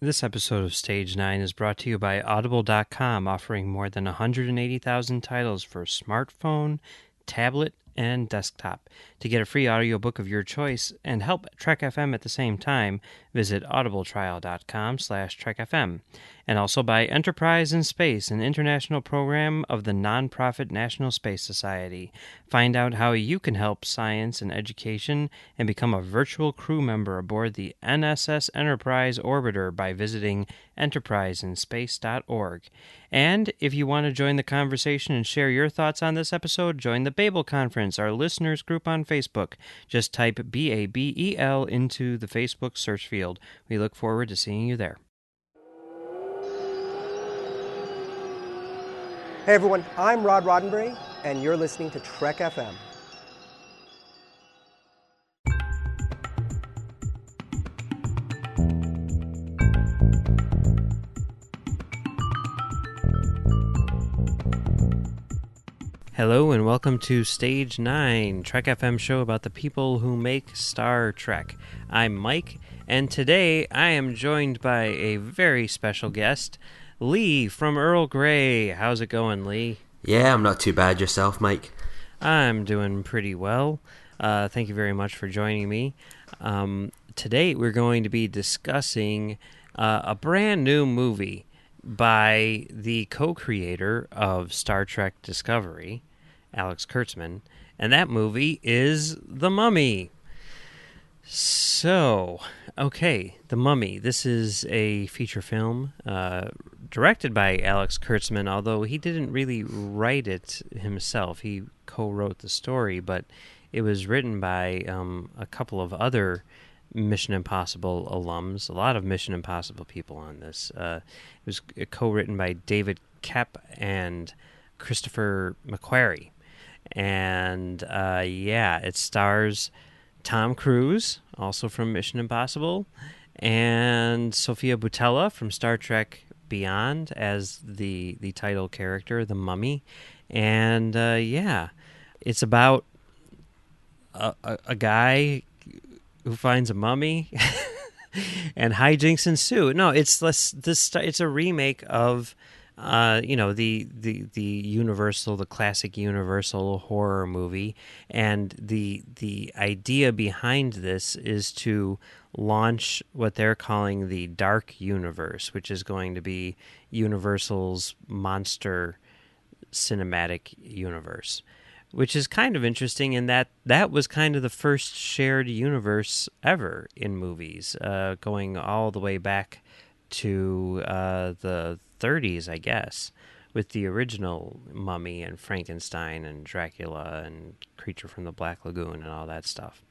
This episode of Stage 9 is brought to you by Audible.com, offering more than 180,000 titles for smartphone, tablet, and desktop. To get a free audiobook of your choice and help Trek FM at the same time, visit audibletrial.com/trekfm. And also by Enterprise in Space, an international program of the nonprofit National Space Society. Find out how you can help science and education and become a virtual crew member aboard the NSS Enterprise Orbiter by visiting enterpriseinspace.org. And if you want to join the conversation and share your thoughts on this episode, join the Babel Conference, our listeners group on Facebook. Just type BABEL into the Facebook search field. We look forward to seeing you there. Hey everyone, I'm Rod Roddenberry, and you're listening to Trek FM. Hello and welcome to Stage 9, Trek FM show about the people who make Star Trek. I'm Mike, and today I am joined by a very special guest, Lee from Earl Grey. How's it going, Lee? Yeah, I'm not too bad. Yourself, Mike? I'm doing pretty well. Thank you very much for joining me. Today we're going to be discussing a brand new movie by the co-creator of Star Trek Discovery, Alex Kurtzman, and that movie is The Mummy. So, okay, The Mummy. This is a feature film directed by Alex Kurtzman, although he didn't really write it himself. He co-wrote the story, but it was written by a couple of other Mission Impossible alums, a lot of Mission Impossible people on this. It was co-written by David Koepp and Christopher McQuarrie. And it stars Tom Cruise, also from Mission Impossible, and Sofia Boutella from Star Trek Beyond as the title character, the Mummy. And it's about a guy who finds a mummy and hijinks ensue. No, it's a remake of the Universal, the classic Universal horror movie, and the idea behind this is to launch what they're calling the Dark Universe, which is going to be Universal's monster cinematic universe, which is kind of interesting in that was kind of the first shared universe ever in movies, going all the way back to the 30s, I guess, with the original Mummy and Frankenstein and Dracula and Creature from the Black Lagoon and all that stuff.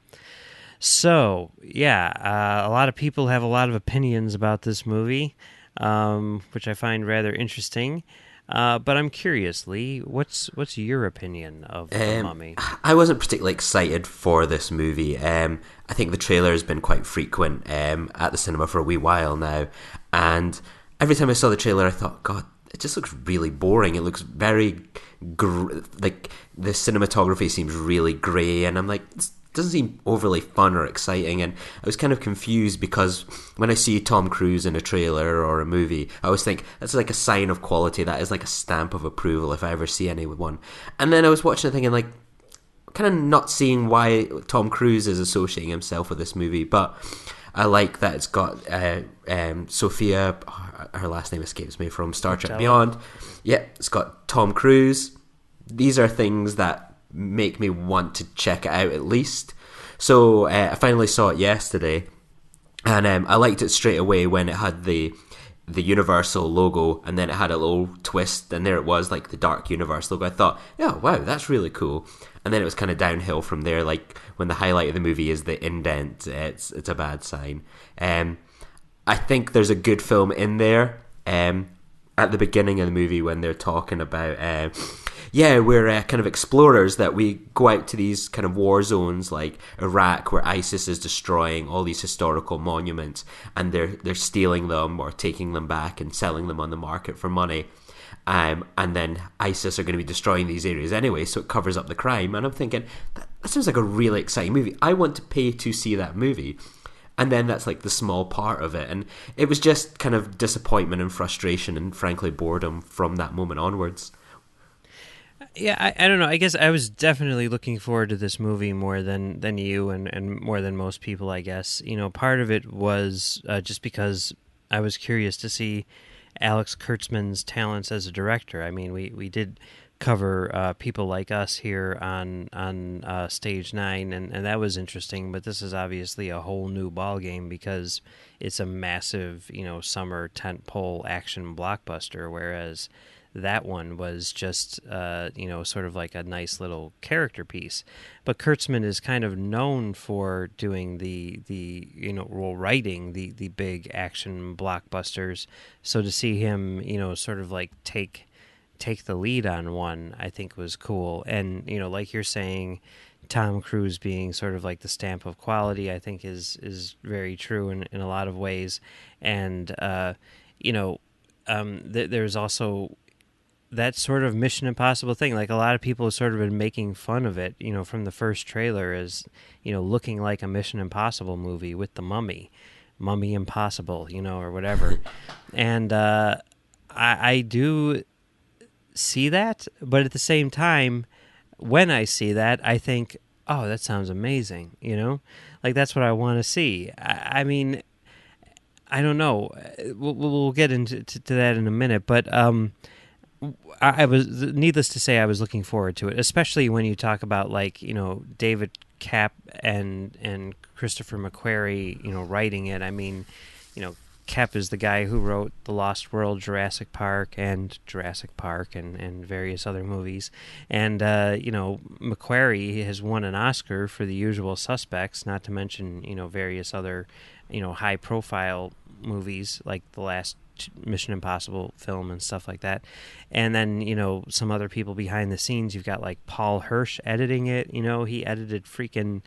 So, a lot of people have a lot of opinions about this movie, which I find rather interesting. But I'm curious, Lee, what's your opinion of The Mummy? I wasn't particularly excited for this movie. I think the trailer has been quite frequent at the cinema for a wee while now, and every time I saw the trailer, I thought, God, it just looks really boring. It looks very like the cinematography seems really grey, and I'm like, this doesn't seem overly fun or exciting. And I was kind of confused because when I see Tom Cruise in a trailer or a movie, I always think that's like a sign of quality. That is like a stamp of approval if I ever see anyone. And then I was watching it thinking, like, kind of not seeing why Tom Cruise is associating himself with this movie, but I like that it's got Sophia, her last name escapes me, from Star Trek Beyond. Yeah, it's got Tom Cruise. These are things that make me want to check it out at least. So I finally saw it yesterday, and I liked it straight away when it had the Universal logo, and then it had a little twist, and there it was, like the Dark Universe logo. I thought, yeah, wow, that's really cool. And then it was kind of downhill from there. Like when the highlight of the movie is the indent, it's a bad sign. I think there's a good film in there. At the beginning of the movie, when they're talking about, we're kind of explorers, that we go out to these kind of war zones like Iraq, where ISIS is destroying all these historical monuments, and they're stealing them or taking them back and selling them on the market for money. And then ISIS are going to be destroying these areas anyway, so it covers up the crime. And I'm thinking, that sounds like a really exciting movie. I want to pay to see that movie. and then that's like the small part of it, and it was just kind of disappointment and frustration and frankly boredom from that moment onwards. Yeah, I don't know. I guess I was definitely looking forward to this movie more than you and more than most people, I guess. Part of it was just because I was curious to see Alex Kurtzman's talents as a director. I mean, we did cover People Like Us here on Stage 9, and that was interesting, but this is obviously a whole new ballgame because it's a massive, summer tentpole action blockbuster, whereas that one was just, sort of like a nice little character piece. But Kurtzman is kind of known for doing writing the big action blockbusters. So to see him, sort of like take the lead on one, I think was cool. And, like you're saying, Tom Cruise being sort of like the stamp of quality, I think is very true in a lot of ways. And, there's also that sort of Mission Impossible thing. Like, a lot of people have sort of been making fun of it, from the first trailer as, looking like a Mission Impossible movie with the Mummy Impossible, or whatever. And I do see that, but at the same time, when I see that, I think, oh, that sounds amazing, like that's what I want to see. I mean, I don't know. We'll get into that in a minute, but I was, needless to say, I was looking forward to it, especially when you talk about, like, David Cap and Christopher McQuarrie, writing it. I mean, Cap is the guy who wrote The Lost World, Jurassic Park, and various other movies. And, McQuarrie has won an Oscar for The Usual Suspects, not to mention, various other, high-profile movies, like the last Mission Impossible film and stuff like that. And then, some other people behind the scenes. You've got, like, Paul Hirsch editing it. He edited freaking,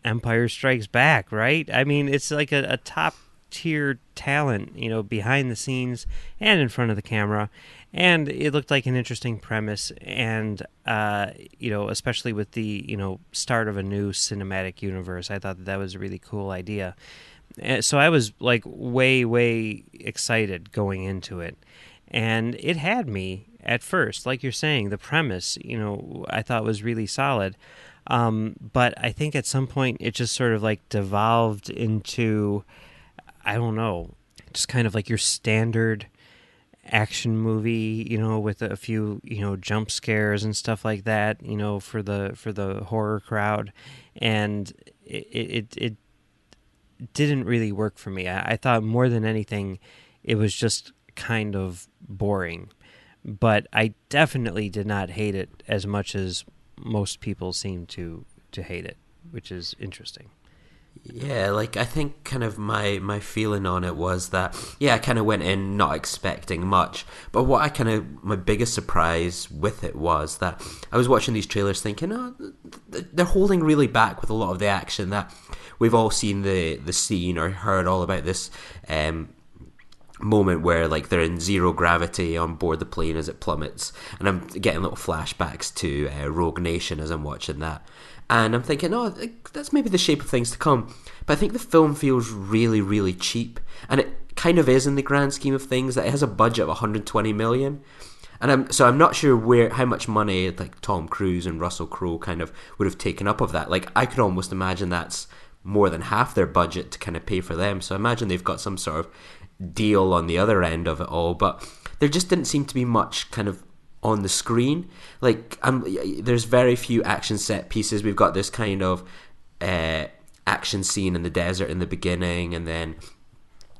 Empire Strikes Back, right? I mean, it's like a top tier talent, behind the scenes and in front of the camera. And it looked like an interesting premise, and especially with the start of a new cinematic universe, I thought that was a really cool idea. And so I was like way excited going into it, and it had me at first. Like you're saying, the premise I thought was really solid, but I think at some point it just sort of like devolved into, I don't know, just kind of like your standard action movie, with a few, jump scares and stuff like that, for the horror crowd. And it didn't really work for me. I thought more than anything, it was just kind of boring. But I definitely did not hate it as much as most people seem to hate it, which is interesting. Yeah, like, I think kind of my feeling on it was that, yeah, I kind of went in not expecting much, but my biggest surprise with it was that I was watching these trailers thinking, oh, they're holding really back with a lot of the action. That we've all seen the scene or heard all about this moment where, like, they're in zero gravity on board the plane as it plummets, and I'm getting little flashbacks to Rogue Nation as I'm watching that. And I'm thinking, oh, that's maybe the shape of things to come. But I think the film feels really, really cheap. And it kind of is in the grand scheme of things. That it has a budget of 120 million. And I'm not sure how much money, like, Tom Cruise and Russell Crowe kind of would have taken up of that. Like, I could almost imagine that's more than half their budget to kind of pay for them. So I imagine they've got some sort of deal on the other end of it all. But there just didn't seem to be much kind of on the screen. Like, there's very few action set pieces. We've got this kind of action scene in the desert in the beginning, and then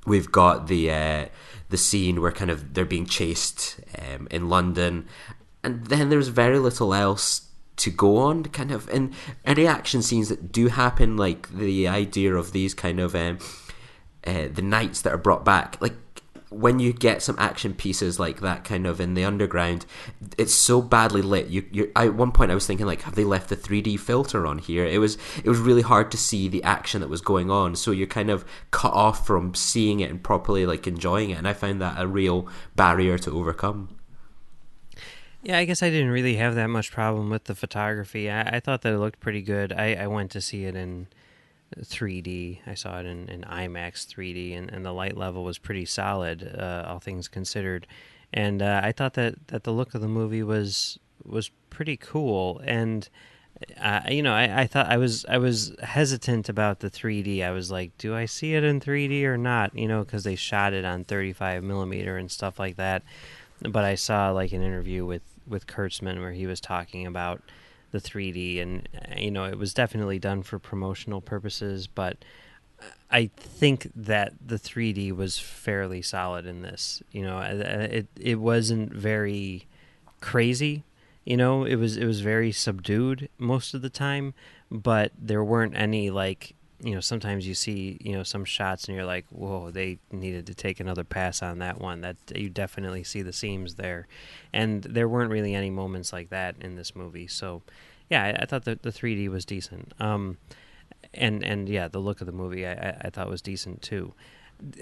we've got the scene where kind of they're being chased in London, and then there's very little else to go on. Kind of in any action scenes that do happen, like the idea of these kind of the knights that are brought back, like, when you get some action pieces like that kind of in the underground, it's so badly lit. At one point I was thinking, like, have they left the 3D filter on here? It was really hard to see the action that was going on, so you're kind of cut off from seeing it and properly, like, enjoying it, and I found that a real barrier to overcome. Yeah, I guess I didn't really have that much problem with the photography. I thought that it looked pretty good. I went to see it in 3D. I saw it in IMAX 3D, and the light level was pretty solid, all things considered. And I thought that the look of the movie was pretty cool. And I thought I was hesitant about the 3D. I was like, do I see it in 3D or not? Because they shot it on 35 millimeter and stuff like that. But I saw like an interview with Kurtzman where he was talking about the 3D, and it was definitely done for promotional purposes, but I think that the 3D was fairly solid in this. It wasn't very crazy. It was very subdued most of the time, but there weren't any like, sometimes you see, some shots and you're like, whoa, they needed to take another pass on that one. That you definitely see the seams there. And there weren't really any moments like that in this movie. So, yeah, I thought that the 3D was decent. And yeah, the look of the movie I thought was decent too.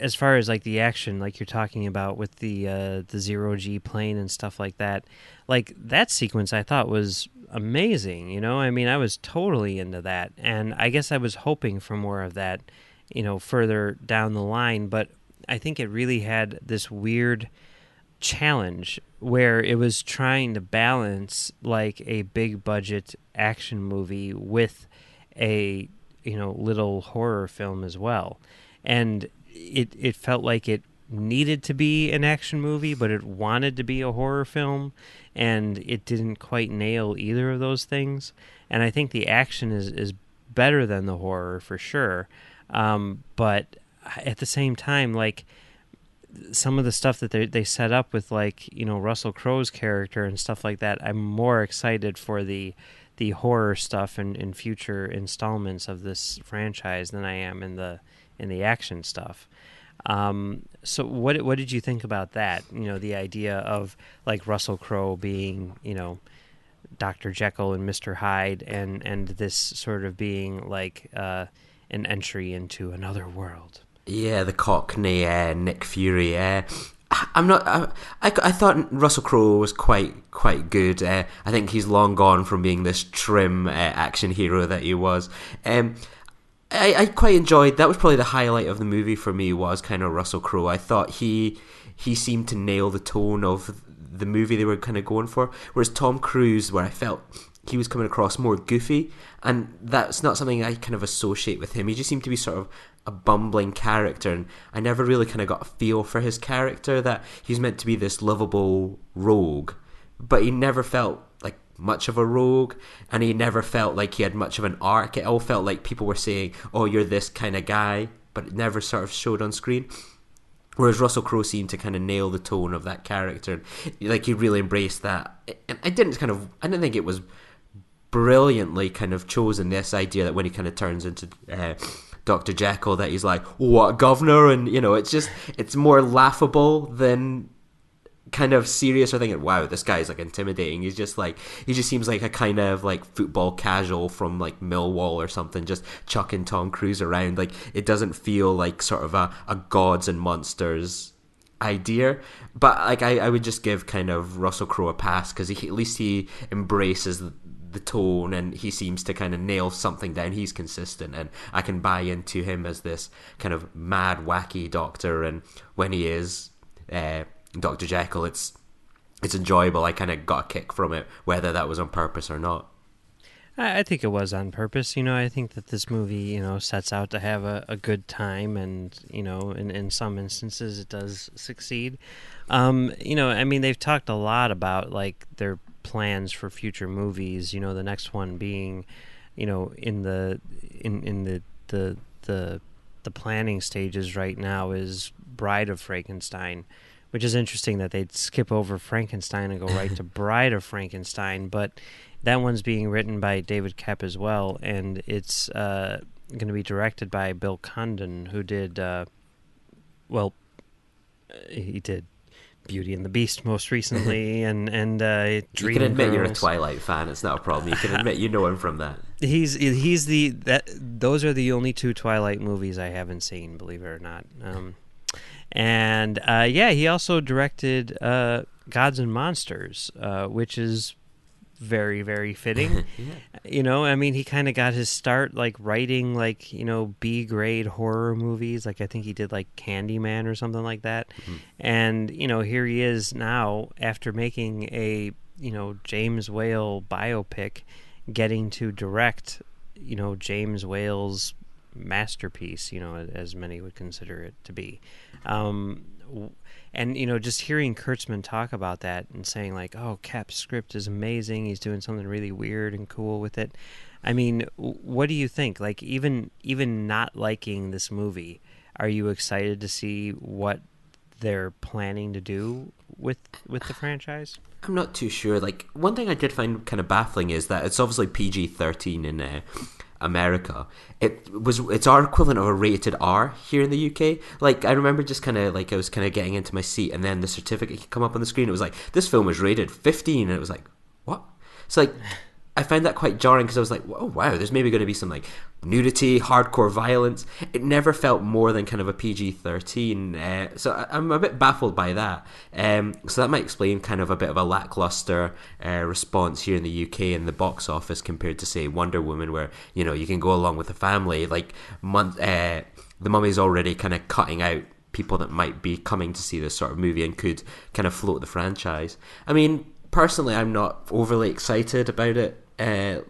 As far as like the action, like you're talking about with the zero-G plane and stuff like that sequence I thought was amazing. I mean, I was totally into that, and I guess I was hoping for more of that, further down the line. But I think it really had this weird challenge where it was trying to balance like a big budget action movie with a little horror film as well, and it felt like it needed to be an action movie, but it wanted to be a horror film, and it didn't quite nail either of those things. And I think the action is better than the horror for sure, but at the same time, like some of the stuff that they set up with like Russell Crowe's character and stuff like that, I'm more excited for the horror stuff in future installments of this franchise than I am in the action stuff. So what did you think about that? The idea of like Russell Crowe being, Dr. Jekyll and Mr. Hyde, and this sort of being like an entry into another world. Yeah, the Cockney Nick Fury. I'm not. I thought Russell Crowe was quite good. I think he's long gone from being this trim action hero that he was. I quite enjoyed. That was probably the highlight of the movie for me. Was kind of Russell Crowe. I thought he seemed to nail the tone of the movie they were kind of going for. Whereas Tom Cruise, where I felt he was coming across more goofy, and that's not something I kind of associate with him. He just seemed to be sort of a bumbling character, and I never really kind of got a feel for his character, that he's meant to be this lovable rogue, but he never felt like much of a rogue, and he never felt like he had much of an arc. It all felt like people were saying, oh, you're this kind of guy, but it never sort of showed on screen. Whereas Russell Crowe seemed to kind of nail the tone of that character. Like, he really embraced that. And I didn't think it was brilliantly kind of chosen, this idea that when he kind of turns into Dr. Jekyll, that he's like, what, governor? And, it's more laughable than kind of serious, or thinking, wow, this guy's like intimidating. He just seems like a kind of like football casual from like Millwall or something, just chucking Tom Cruise around. Like, it doesn't feel like sort of a gods and monsters idea. But like, I would just give kind of Russell Crowe a pass, because at least he embraces the tone, and he seems to kind of nail something down. He's consistent, and I can buy into him as this kind of mad, wacky doctor. And when he is Dr. Jekyll, it's enjoyable. I kind of got a kick from it, whether that was on purpose or not. I think it was on purpose. I think that this movie, sets out to have a good time, and, in some instances it does succeed. I mean, they've talked a lot about, like, their plans for future movies, the next one being, in the planning stages right now is Bride of Frankenstein, which is interesting that they'd skip over Frankenstein and go right to Bride of Frankenstein, but that one's being written by David Koepp as well, and it's going to be directed by Bill Condon, who did, he did Beauty and the Beast most recently, and Dreamgirls. You can admit you're a Twilight fan. It's not a problem. You can admit you know him from that. Those are the only two Twilight movies I haven't seen, believe it or not. He also directed Gods and Monsters, which is very, very fitting. You know, I mean, he kind of got his start like writing like, you know, B grade horror movies. Like I think he did like Candyman or something like that. And, you know, here he is now after making a, you know, James Whale biopic, getting to direct, you know, James Whale's masterpiece, you know, as many would consider it to be. And, you know, just hearing Kurtzman talk about that and saying like, oh, Cap's script is amazing. He's doing something really weird and cool with it. I mean, what do you think? Like, even not liking this movie, are you excited to see what they're planning to do with the franchise? I'm not too sure. Like, one thing I did find kind of baffling is that it's obviously PG-13 in America. It's our equivalent of a rated R here in the UK. Like, I remember just kind of like I was kind of getting into my seat, and then the certificate could come up on the screen. It was like, this film was rated 15, and it was like, what? So like, I found that quite jarring because I was like, oh wow, there's maybe going to be some like nudity, hardcore violence. It never felt more than kind of a PG-13, so I'm a bit baffled by that. So that might explain kind of a bit of a lackluster response here in the UK in the box office compared to say Wonder Woman, where you know you can go along with the family. Like The Mummy's already kind of cutting out people that might be coming to see this sort of movie and could kind of float the franchise. I mean, personally, I'm not overly excited about it.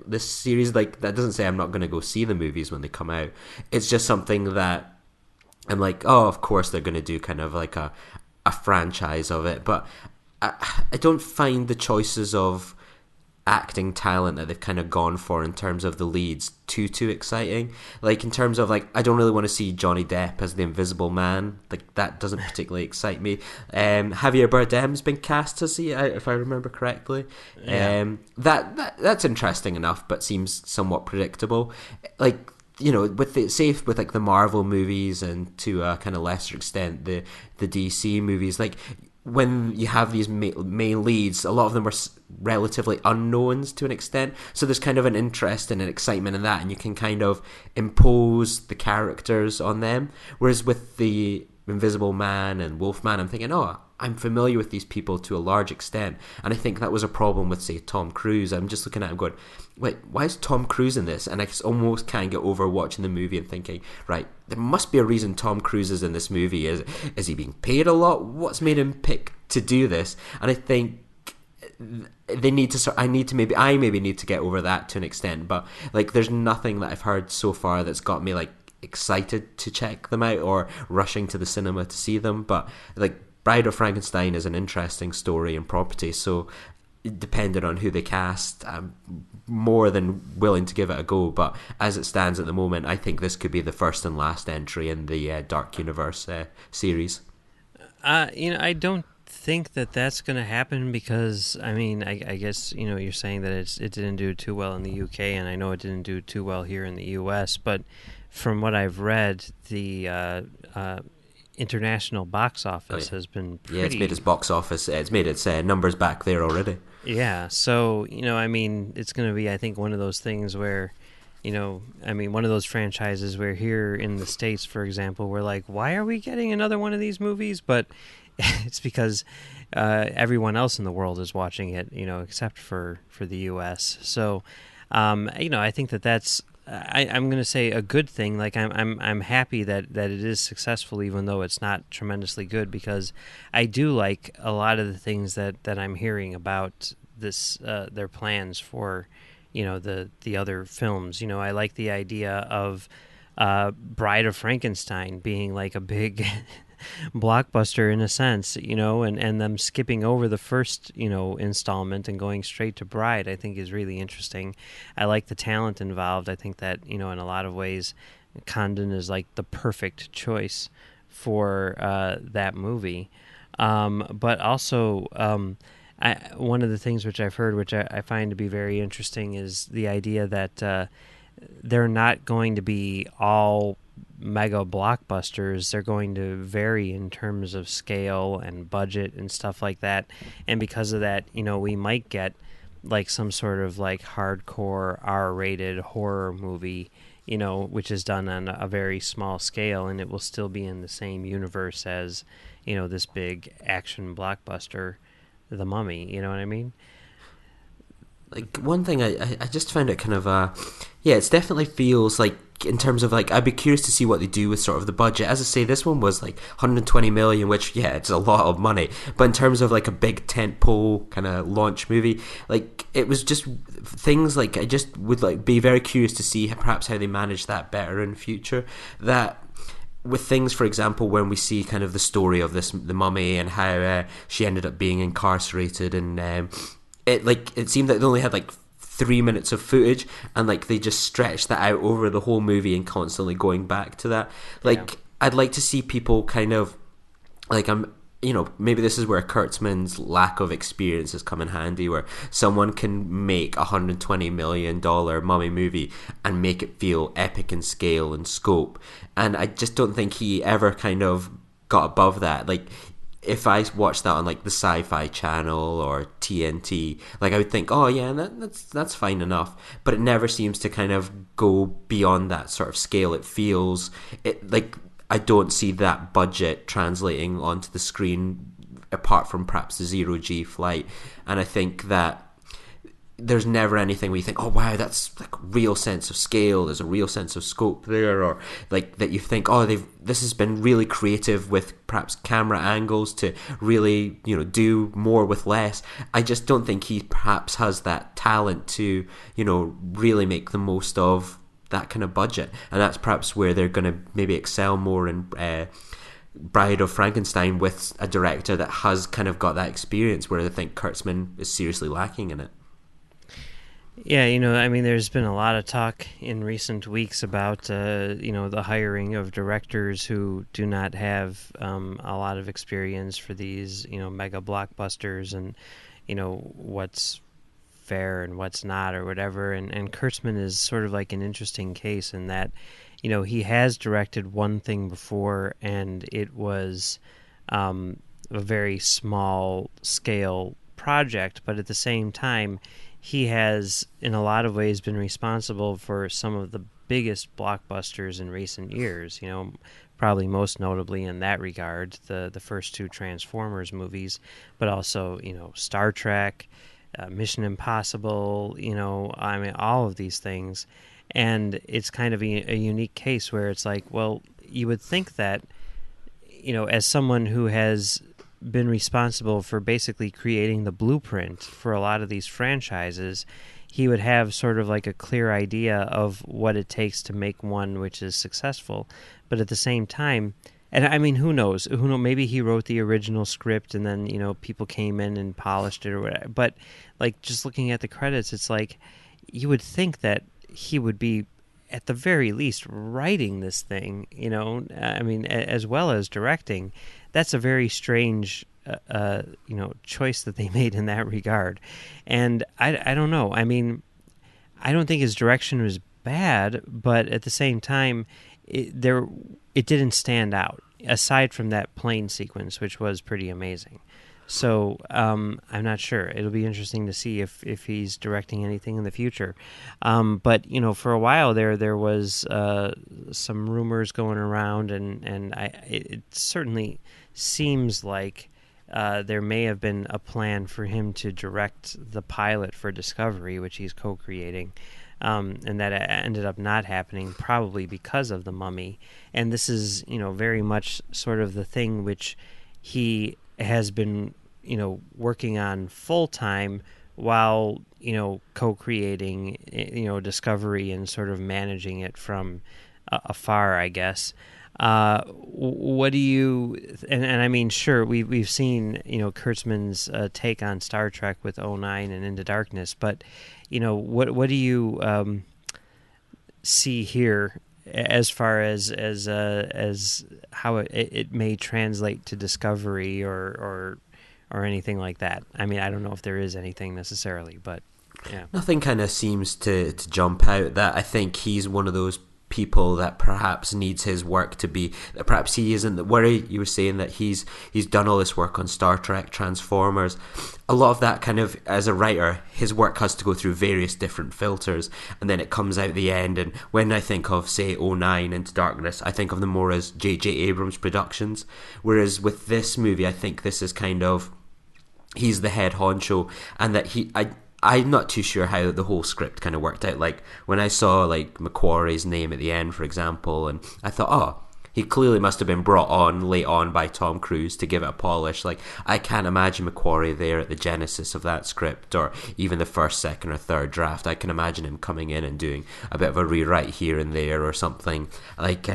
This series, like, that doesn't say I'm not going to go see the movies when they come out. It's just something that I'm like, oh, of course they're going to do kind of like a franchise of it. But I don't find the choices of acting talent that they've kind of gone for in terms of the leads too exciting. Like, in terms of like, I don't really want to see Johnny Depp as the Invisible Man. Like, that doesn't particularly excite me. Javier Bardem's been cast as he, if I remember correctly. That's interesting enough, but seems somewhat predictable. Like, you know, with like the Marvel movies and to a kind of lesser extent the DC movies, like, when you have these main leads, a lot of them are relatively unknowns to an extent. So there's kind of an interest and an excitement in that, and you can kind of impose the characters on them. Whereas with the Invisible Man and Wolfman, I'm thinking, oh, I'm familiar with these people to a large extent. And I think that was a problem with, say, Tom Cruise. I'm just looking at him going, wait, why is Tom Cruise in this? And I almost can't get over watching the movie and thinking, right, there must be a reason Tom Cruise is in this movie. Is he being paid a lot? What's made him pick to do this? And I think they need to I maybe need to get over that to an extent. But like, there's nothing that I've heard so far that's got me like excited to check them out or rushing to the cinema to see them. But like, Bride of Frankenstein is an interesting story and property, so depending on who they cast, I'm more than willing to give it a go. But as it stands at the moment, I think this could be the first and last entry in the Dark Universe series. You know, I don't think that that's going to happen because, I mean, I guess, you know, you're saying that it didn't do too well in the UK, and I know it didn't do too well here in the US, but from what I've read, the international box office has been pretty... Yeah, it's made its box office, it's made its numbers back there already. Yeah, so, you know, I mean, it's going to be, I think, one of those things where, you know, I mean, one of those franchises where here in the States, for example, we're like, why are we getting another one of these movies? But it's because everyone else in the world is watching it, you know, except for the U.S. So, you know, I think that's... I'm going to say a good thing. Like, I'm happy that it is successful, even though it's not tremendously good, because I do like a lot of the things that I'm hearing about this, their plans for, you know, the other films. You know, I like the idea of Bride of Frankenstein being like a big blockbuster in a sense, you know, and them skipping over the first, you know, installment and going straight to Bride, I think is really interesting. I like the talent involved. I think that, you know, in a lot of ways, Condon is like the perfect choice for that movie. But also, one of the things which I've heard, which I find to be very interesting, is the idea that they're not going to be all mega blockbusters. They're going to vary in terms of scale and budget and stuff like that. And because of that, you know, we might get like some sort of like hardcore R-rated horror movie, you know, which is done on a very small scale, and it will still be in the same universe as, you know, this big action blockbuster, The Mummy. You know what I mean? like one thing I just found it kind of yeah, it definitely feels like, in terms of like, I'd be curious to see what they do with sort of the budget. As I say, this one was like 120 million, which, yeah, it's a lot of money, but in terms of like a big tentpole kind of launch movie, like it was just things like, I just would like be very curious to see perhaps how they manage that better in future. That with things, for example, when we see kind of the story of the mummy and how she ended up being incarcerated, and it seemed that they only had like 3 minutes of footage, and like they just stretched that out over the whole movie and constantly going back to that. Like, yeah. I'd like to see people kind of like, maybe this is where Kurtzman's lack of experience has come in handy, where someone can make $120 million mummy movie and make it feel epic in scale and scope. And I just don't think he ever kind of got above that. Like, if I watched that on like the Sci-Fi Channel or TNT, like I would think, oh yeah, that's fine enough. But it never seems to kind of go beyond that sort of scale. It feels like I don't see that budget translating onto the screen, apart from perhaps the zero-G flight. And I think that there's never anything where you think, oh wow, that's like real sense of scale, there's a real sense of scope there, or like that you think, oh, this has been really creative with perhaps camera angles to really, do more with less. I just don't think he perhaps has that talent to, really make the most of that kind of budget. And that's perhaps where they're going to maybe excel more in Bride of Frankenstein, with a director that has kind of got that experience, where I think Kurtzman is seriously lacking in it. Yeah, there's been a lot of talk in recent weeks about, the hiring of directors who do not have a lot of experience for these, mega blockbusters, and, what's fair and what's not, or whatever. And Kurtzman is sort of like an interesting case in that, he has directed one thing before, and it was a very small scale project, but at the same time, he has, in a lot of ways, been responsible for some of the biggest blockbusters in recent years. Probably most notably in that regard, the first two Transformers movies, but also, Star Trek, Mission Impossible, all of these things. And it's kind of a unique case where it's like, well, you would think that, as someone who has been responsible for basically creating the blueprint for a lot of these franchises, he would have sort of like a clear idea of what it takes to make one which is successful. But at the same time, and I mean, who knows? Maybe he wrote the original script and then, people came in and polished it or whatever. But like, just looking at the credits, it's like, you would think that he would be, at the very least, writing this thing, as well as directing. That's a very strange, choice that they made in that regard. And I don't know. I mean, I don't think his direction was bad, but at the same time, it didn't stand out, aside from that plane sequence, which was pretty amazing. So I'm not sure. It'll be interesting to see if he's directing anything in the future. But for a while there was some rumors going around, and it certainly seems like there may have been a plan for him to direct the pilot for Discovery, which he's co-creating. And that ended up not happening, probably because of the Mummy. And this is, very much sort of the thing which he has been, working on full time while, co-creating, Discovery and sort of managing it from afar, I guess. What do you, and I mean, sure, we've seen, Kurtzman's take on Star Trek with 09 and Into Darkness, but, what do you see here as far as how it may translate to Discovery or anything like that? I mean, I don't know if there is anything necessarily, but yeah. Nothing kind of seems to jump out. That I think he's one of those people that perhaps needs his work to be, that perhaps he isn't the worry. You were saying that he's done all this work on Star Trek, Transformers. A lot of that kind of, as a writer, his work has to go through various different filters, and then it comes out the end. And when I think of, say, 09 Into Darkness, I think of them more as J.J. Abrams productions, whereas with this movie, I think this is kind of, he's the head honcho, and that I'm not too sure how the whole script kind of worked out. Like, when I saw, like, Macquarie's name at the end, for example, and I thought, oh, he clearly must have been brought on late on by Tom Cruise to give it a polish. Like, I can't imagine Macquarie there at the genesis of that script, or even the first, second, or third draft. I can imagine him coming in and doing a bit of a rewrite here and there or something. Like,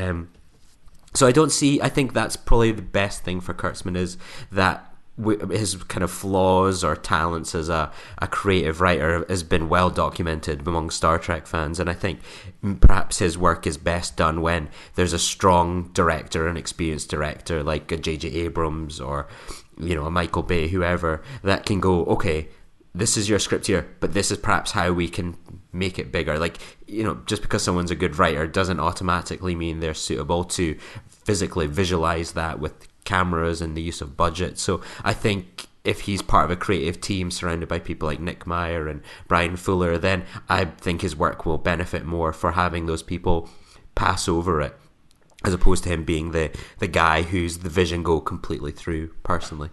so I think that's probably the best thing for Kurtzman, is that his kind of flaws or talents as a creative writer has been well documented among Star Trek fans, and I think perhaps his work is best done when there's a strong director, an experienced director like a J.J. Abrams or, you know, a Michael Bay, whoever, that can go, okay, this is your script here, but this is perhaps how we can make it bigger. Like, you know, just because someone's a good writer doesn't automatically mean they're suitable to physically visualize that with cameras and the use of budget. So I think if he's part of a creative team surrounded by people like Nick Meyer and Brian Fuller, then I think his work will benefit more for having those people pass over it, as opposed to him being the guy who's the vision go completely through personally.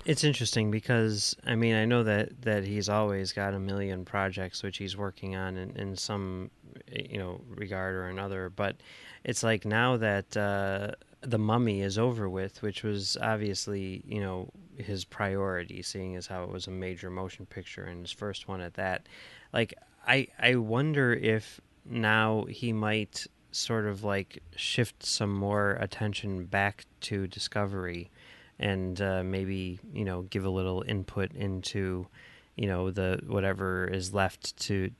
It's interesting because, I mean, I know that he's always got a million projects which he's working on in some, you know, regard or another, but it's like now that The Mummy is over with, which was obviously, you know, his priority, seeing as how it was a major motion picture and his first one at that. Like, I wonder if now he might sort of like shift some more attention back to Discovery, and maybe, you know, give a little input into, you know, the whatever is left to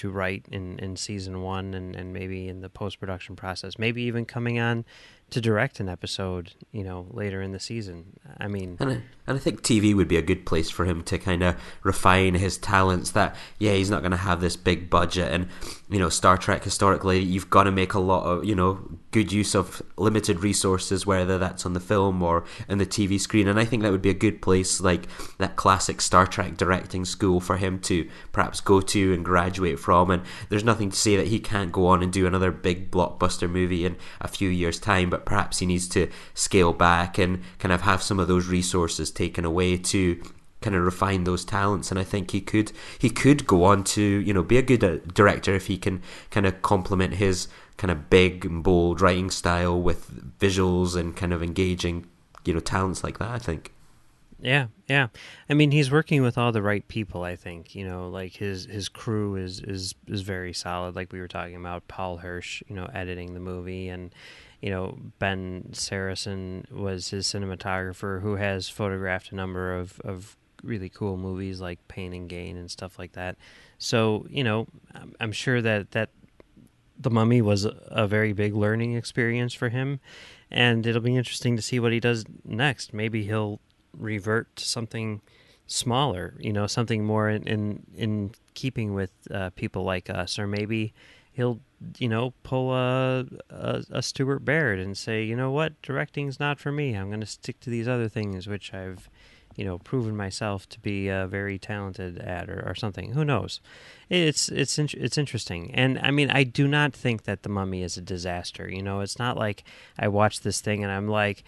write in season one, and maybe in the post-production process, maybe even coming on to direct an episode, you know, later in the season. I mean, and I think TV would be a good place for him to kind of refine his talents. That, yeah, he's not going to have this big budget, and, you know, Star Trek historically, you've got to make a lot of, you know, good use of limited resources, whether that's on the film or in the TV screen. And I think that would be a good place, like that classic Star Trek directing school, for him to perhaps go to and graduate from. And there's nothing to say that he can't go on and do another big blockbuster movie in a few years' time, but perhaps he needs to scale back and kind of have some of those resources taken away to kind of refine those talents. And I think he could go on to, you know, be a good director if he can kind of complement his kind of big and bold writing style with visuals and kind of engaging, you know, talents like that, I think. Yeah. I mean, he's working with all the right people, I think. You know, like his crew is very solid. Like we were talking about, Paul Hirsch, you know, editing the movie, and, you know, Ben Saracen was his cinematographer, who has photographed a number of really cool movies like Pain and Gain and stuff like that. So, you know, I'm sure that The Mummy was a very big learning experience for him, and it'll be interesting to see what he does next. Maybe he'll revert to something smaller, you know, something more in keeping with people like us, or maybe he'll, you know, pull a Stuart Baird and say, you know what, directing's not for me. I'm going to stick to these other things which I've, you know, proven myself to be very talented at, or something. Who knows? It's interesting. And I mean, I do not think that The Mummy is a disaster. You know, it's not like I watch this thing and I'm like,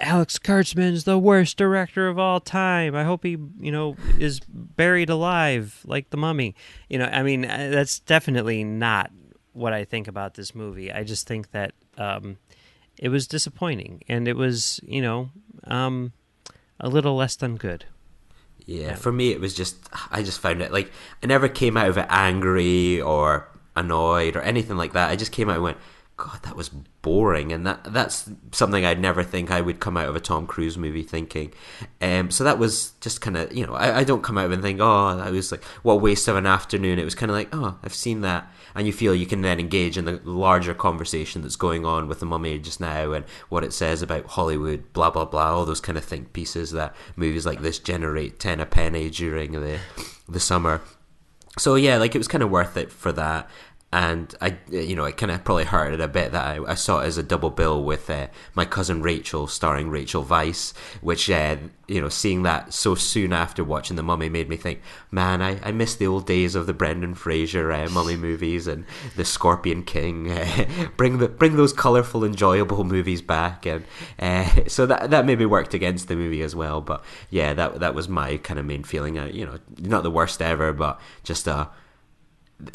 Alex Kurtzman's the worst director of all time. I hope he, you know, is buried alive like The Mummy. You know, I mean, that's definitely not what I think about this movie. I just think that it was disappointing, and it was, you know, a little less than good. Yeah, for me, it was just, I just found it, like, I never came out of it angry or annoyed or anything like that. I just came out and went, God, that was boring. And that's something I'd never think I would come out of a Tom Cruise movie thinking. So that was just kind of, you know, I don't come out and think, oh, that was like, what a waste of an afternoon. It was kind of like, oh, I've seen that. And you feel you can then engage in the larger conversation that's going on with The Mummy just now, and what it says about Hollywood, blah, blah, blah, all those kind of think pieces that movies like this generate 10 a penny during the summer. So yeah, like, it was kind of worth it for that. and it kind of probably hurted a bit that I saw it as a double bill with My Cousin Rachel, starring Rachel Weisz, which seeing that so soon after watching The Mummy made me think, man, I miss the old days of the Brendan Fraser Mummy movies and the Scorpion King. Bring those colourful, enjoyable movies back, and so that maybe worked against the movie as well. But yeah, that was my kind of main feeling. Not the worst ever, but just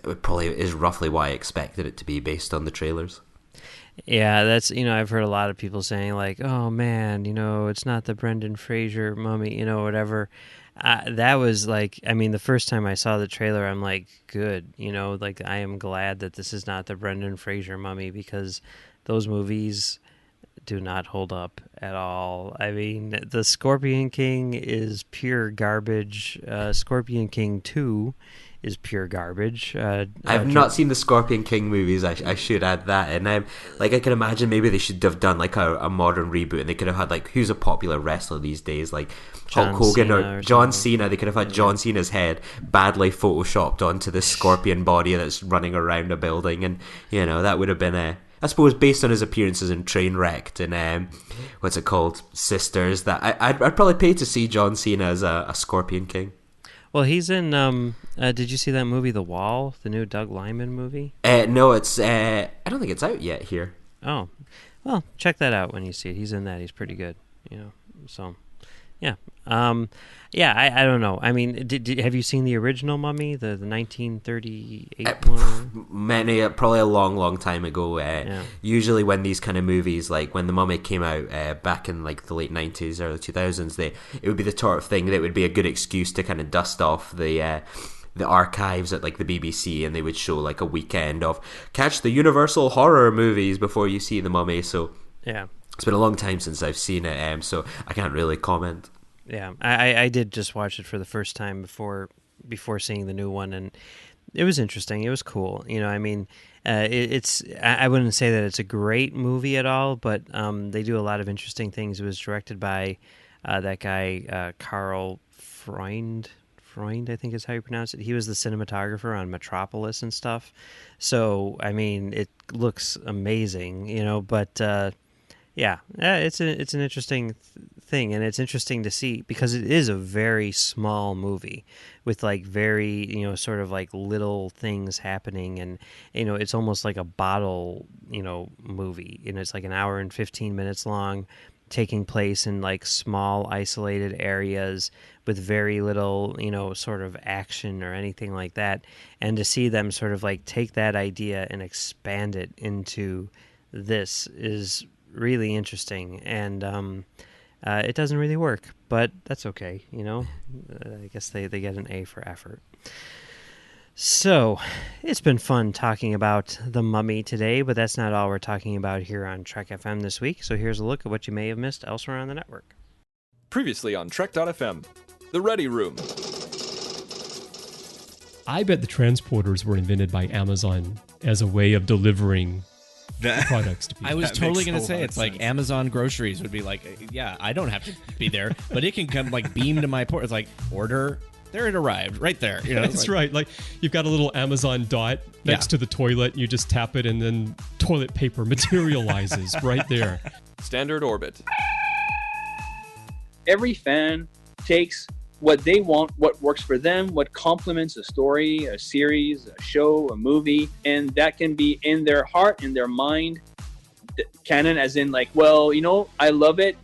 it probably is roughly what I expected it to be based on the trailers. Yeah, that's, I've heard a lot of people saying like, oh man, it's not the Brendan Fraser Mummy, whatever. That was like, the first time I saw the trailer, I'm like, good, like I am glad that this is not the Brendan Fraser Mummy, because those movies do not hold up at all. The Scorpion King is pure garbage. Scorpion King 2 is pure garbage. I've not seen the Scorpion King movies. I should add that. And I can imagine maybe they should have done like a modern reboot, and they could have had like, who's a popular wrestler these days, like Hulk Hogan or John Cena. They could have had John Cena's head badly photoshopped onto the scorpion body that's running around a building, and that would have been I suppose based on his appearances in Trainwrecked and what's it called, Sisters, that I'd probably pay to see John Cena as a Scorpion King. Well, he's in. Did you see that movie, The Wall, the new Doug Liman movie? No, it's. I don't think it's out yet here. Oh, well, check that out when you see it. He's in that. He's pretty good. So, yeah. I don't know. Have you seen the original Mummy, the 1938 one? Probably a long time ago. Usually when these kind of movies, like when The Mummy came out back in like the late 90s, early 2000s, it would be the sort of thing that would be a good excuse to kind of dust off the archives at like the BBC, and they would show like a weekend of catch the Universal horror movies before you see The Mummy. So yeah, it's been a long time since I've seen it, so I can't really comment. Yeah, I did just watch it for the first time before seeing the new one, and it was interesting. It was cool. It's I wouldn't say that it's a great movie at all, but they do a lot of interesting things. It was directed by that guy Karl Freund, I think is how you pronounce it. He was the cinematographer on Metropolis and stuff. So it looks amazing, but. Yeah, it's an interesting thing, and it's interesting to see because it is a very small movie with like very sort of like little things happening, and it's almost like a bottle movie, and it's like an hour and 15 minutes long, taking place in like small isolated areas with very little sort of action or anything like that, and to see them sort of like take that idea and expand it into this is really interesting, and it doesn't really work, but that's okay. I guess they get an A for effort. So it's been fun talking about The Mummy today, but that's not all we're talking about here on Trek FM this week. So here's a look at what you may have missed elsewhere on the network. Previously on Trek.fm, The Ready Room. I bet the transporters were invented by Amazon as a way of delivering products to people. I was totally going to say it's like Amazon groceries would be like, yeah, I don't have to be there, but it can come like beam to my port. It's like, order, there it arrived, right there. That's right. Like you've got a little Amazon dot next to the toilet. You just tap it, and then toilet paper materializes right there. Standard Orbit. Every fan takes what they want, what works for them, what complements a story, a series, a show, a movie, and that can be in their heart, in their mind, canon, as in like, well, I love it.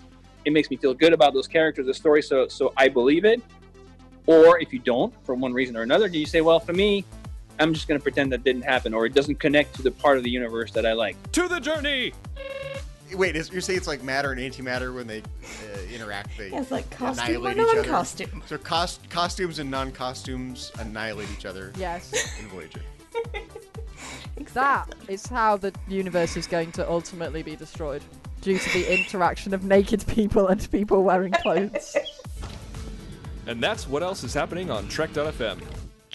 It makes me feel good about those characters, the story, so I believe it. Or if you don't, for one reason or another, do you say, well, for me, I'm just going to pretend that didn't happen, or it doesn't connect to the part of the universe that I like. To the journey! Wait, you're saying it's like matter and antimatter when they interact? It's like costume or non-costume. So costumes and non-costumes annihilate each other. Yes. In Voyager. That is how the universe is going to ultimately be destroyed, due to the interaction of naked people and people wearing clothes. And that's what else is happening on Trek.fm.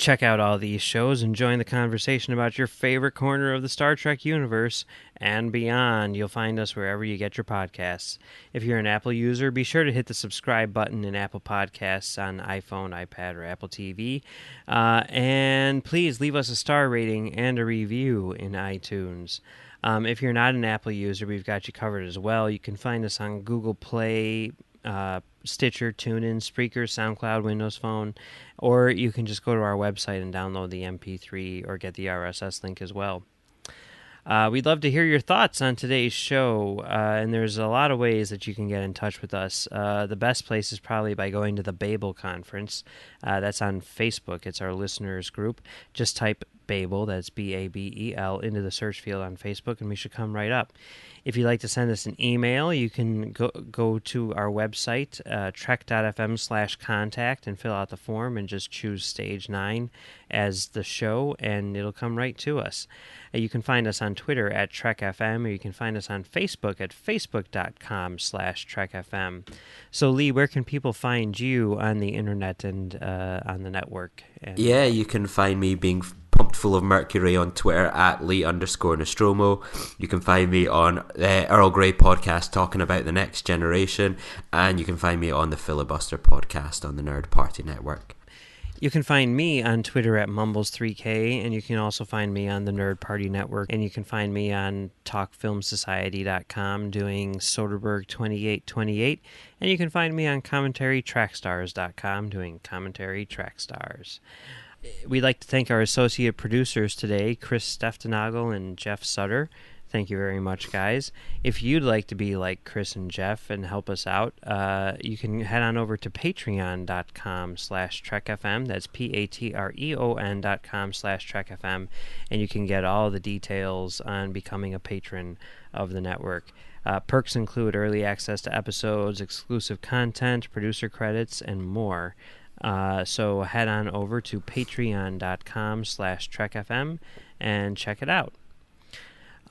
Check out all these shows and join the conversation about your favorite corner of the Star Trek universe and beyond. You'll find us wherever you get your podcasts. If you're an Apple user, be sure to hit the subscribe button in Apple Podcasts on iPhone, iPad, or Apple TV. And please leave us a star rating and a review in iTunes. If you're not an Apple user, we've got you covered as well. You can find us on Google Play, Stitcher, TuneIn, Spreaker, SoundCloud, Windows Phone, or you can just go to our website and download the MP3 or get the RSS link as well. We'd love to hear your thoughts on today's show, and there's a lot of ways that you can get in touch with us. The best place is probably by going to the Babel Conference. That's on Facebook. It's our listeners group. Just type Babel, that's Babel, into the search field on Facebook, and we should come right up. If you'd like to send us an email, you can go to our website, trek.fm/contact, and fill out the form and just choose Stage 9 as the show, and it'll come right to us. You can find us on Twitter at TrekFM, or you can find us on Facebook at facebook.com/TrekFM. So, Lee, where can people find you on the internet and on the network? Yeah, you can find me being pumped full of mercury on Twitter at Lee_Nostromo. You can find me on the Earl Grey podcast talking about the next generation, and you can find me on the Filibuster podcast on the Nerd Party Network. You can find me on Twitter at Mumbles3K, and you can also find me on the Nerd Party Network, and you can find me on TalkFilmSociety.com doing Soderbergh 2828, and you can find me on CommentaryTrackStars.com doing Commentary Trackstars. We'd like to thank our associate producers today, Chris Steftenagel and Jeff Sutter. Thank you very much, guys. If you'd like to be like Chris and Jeff and help us out, you can head on over to patreon.com/TrekFM. That's patreon.com/TrekFM, and you can get all the details on becoming a patron of the network. Perks include early access to episodes, exclusive content, producer credits, and more. So head on over to patreon.com/TrekFM and check it out.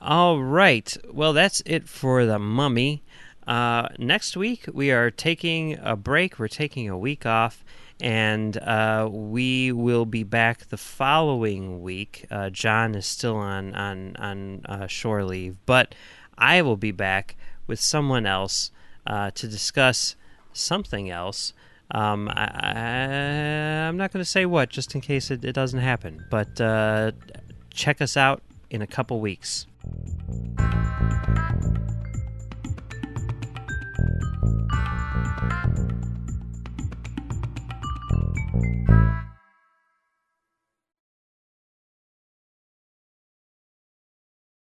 All right. Well, that's it for The Mummy. Next week, we are taking a break. We're taking a week off, and we will be back the following week. John is still on shore leave, but I will be back with someone else to discuss something else. I'm not going to say what, just in case it doesn't happen. But check us out in a couple weeks.